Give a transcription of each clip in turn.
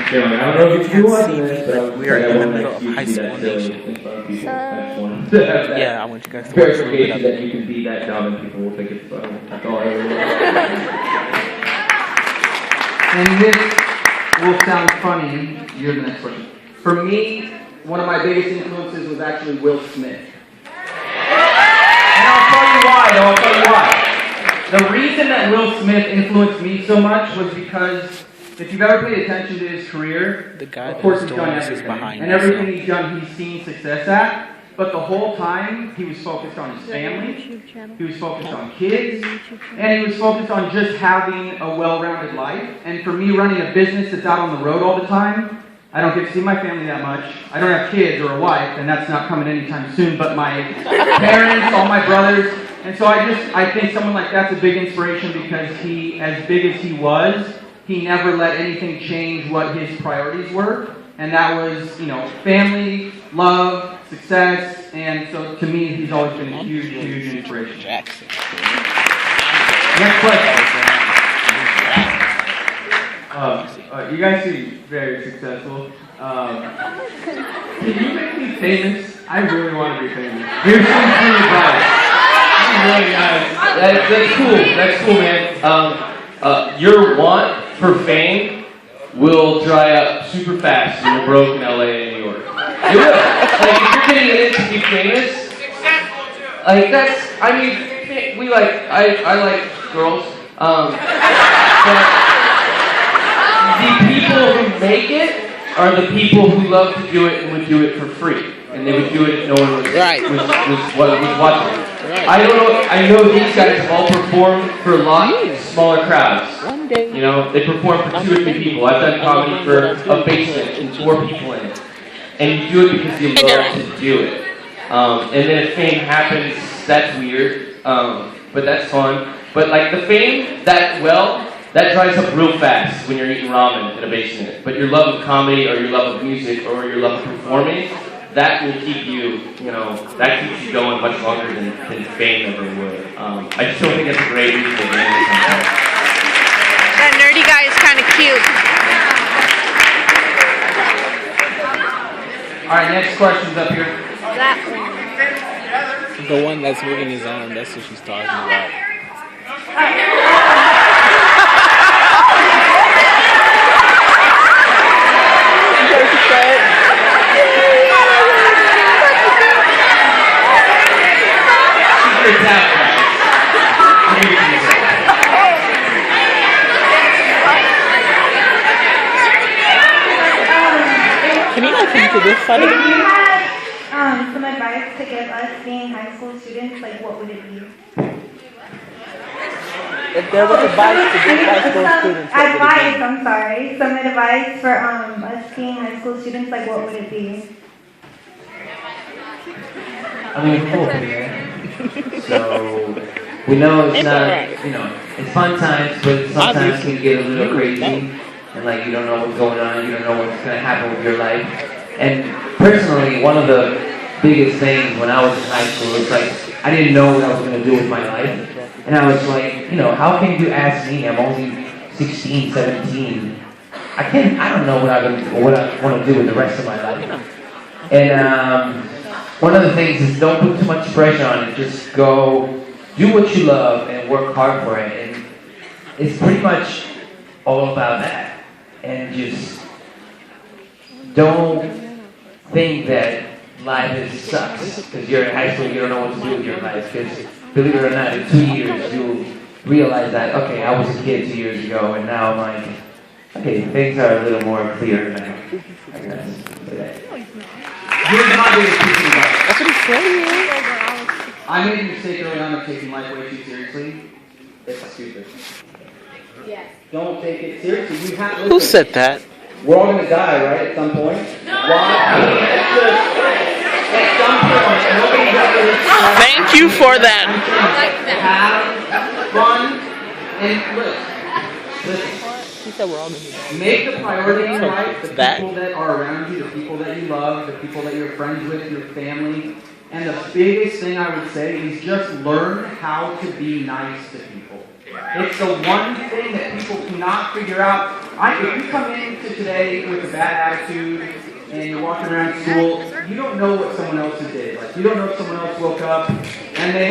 I don't know if you want this, but we are in the middle of High School Nation. Yeah, I want you guys to watch a little bit verification of that it. you can be that dumb and people will think it's funny. That's all I really And this will sound funny. You're the next question. For me, one of my biggest influences was actually Will Smith. And I'll tell you why. The reason that Will Smith influenced me so much was because if you've ever paid attention to his career, The guy of course who's he's done doing this is everything. behind And us, everything so. he's done, he's seen success at. But the whole time, he was focused on his family, he was focused on kids, and he was focused on just having a well-rounded life. And for me, running a business that's out on the road all the time, I don't get to see my family that much. I don't have kids or a wife, and that's not coming anytime soon, but my parents, all my brothers. And so I think someone like that's a big inspiration because he, as big as he was, he never let anything change what his priorities were. And that was, family, love, success, and so to me, he's always been a huge, huge inspiration. Jackson. Next question. You guys seem very successful. Can you make me famous? I really want to be famous. Here's some free advice. Really nice. That's cool, man. Your want for fame will dry up super fast when you're broke in LA and New York. It will. Like, if you're getting in it to be famous, like, I like girls, but the people who make it are the people who love to do it and would do it for free. And they would do it if no one was watching. Right. I don't know. I know these guys all perform for a lot smaller crowds. One day. They perform for 2 or 3 people. I've done comedy for a basement and 4 people in it. And you do it because you love to do it. And then if fame happens, that's weird. But that's fun. But like the fame, that dries up real fast when you're eating ramen in a basement. But your love of comedy or your love of music or your love of performing, that will keep you, that keeps you going much longer than fame ever would. I just don't think that's a great reason to end something. That nerdy guy is kind of cute. Alright, next question's up here. That one. The one that's moving his arm, that's what she's talking about. Can you like come to this side of If the you had some advice to give us being high school students, like what would it be? If there was advice to give high school students, what would it be? Some advice for us being high school students, like what would it be? I mean, we're cool here. So, we know it's not, it's fun times, but sometimes it can get a little crazy. And like, you don't know what's going on, you don't know what's going to happen with your life. And personally, one of the biggest things when I was in high school was like, I didn't know what I was going to do with my life. And I was like, how can you ask me? I'm only 16, 17. I don't know what I want to do with the rest of my life. And one of the things is don't put too much pressure on it. Just go do what you love and work hard for it. And it's pretty much all about that. And just don't think that life sucks because you're in high school and you don't know what to do with your life. Because believe it or not, in 2 years you'll realize that, okay, I was a kid 2 years ago and now I'm like, okay, things are a little more clear now. I guess. Here's my biggest piece of advice. That's what he's saying. I made a mistake early on of taking life way too seriously. It's stupid. Yes. Don't take it seriously. You have. Who said that? We're all gonna die, right? At some point. Why? At some point, nobody's ever. Thank you for that. Have fun and listen. He said we're all gonna die. Make the priority in life the That. people that are around you, the people that you love, the people that you're friends with, your family. And the biggest thing I would say is just learn how to be nice to people. It's the one thing that people cannot figure out. If you come into today with a bad attitude and you're walking around school, you don't know what someone else did. Like, you don't know if someone else woke up and their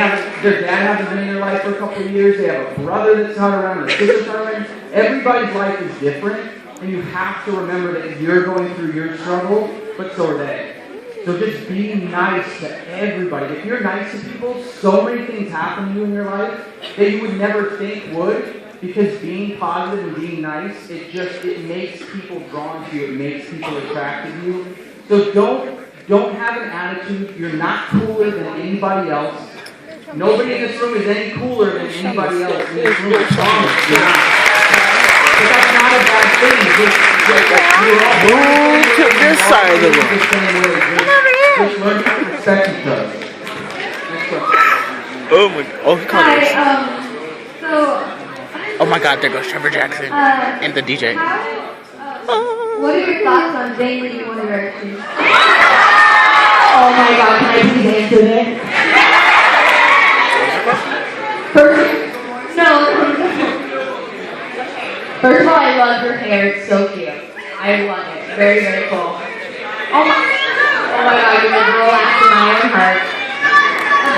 dad hasn't been in their life for a couple of years. They have a brother that's not around, or a sister that's not around. Everybody's life is different, and you have to remember that you're going through your struggle, but so are they. So just be nice to everybody. If you're nice to people, so many things happen to you in your life that you would never think would. Because being positive and being nice, it makes people drawn to you. It makes people attracted to you. So don't have an attitude. You're not cooler than anybody else. Nobody in this room is any cooler than anybody else in this room. I promise you're not. But that's not a bad thing. Move to this side of the room. Just learn how to respect each other. Next question. Oh my god. Oh, he called us. Hi, so, Oh my god, there goes Trevor Jackson and the DJ. what are your thoughts on Zayn leading One Direction? Oh my god, can I please answer this? First of all, I love her hair, it's so cute. I love it, very, very cool. Oh my god, you're a girl after my own heart.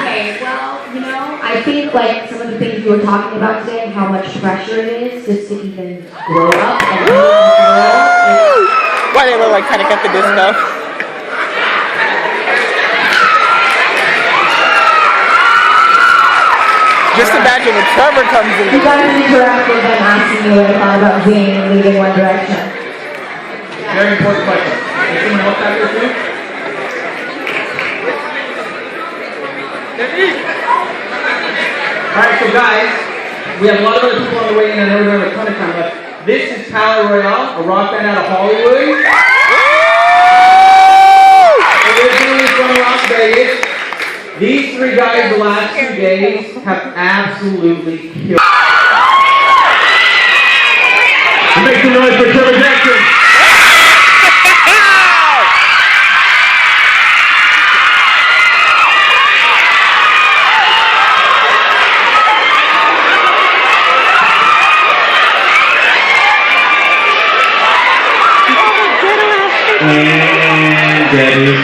Okay, well, you know, I think like some of the things you were talking about today, how much pressure it is just to even grow up and grow. Why they were like kind of got the good stuff. Just imagine when Trevor comes in. You guys interact with them asking me what I thought about Zayn and leading One Direction. Very important question. Is someone else out here too? Alright, so guys, we have a lot of other people on the way in. I know we don't have a ton of time left. This is Palais Royale, a rock band out of Hollywood. Originally from Las Vegas. These three guys the last 2 days have absolutely killed. Make some noise for Trevor Jackson. And that is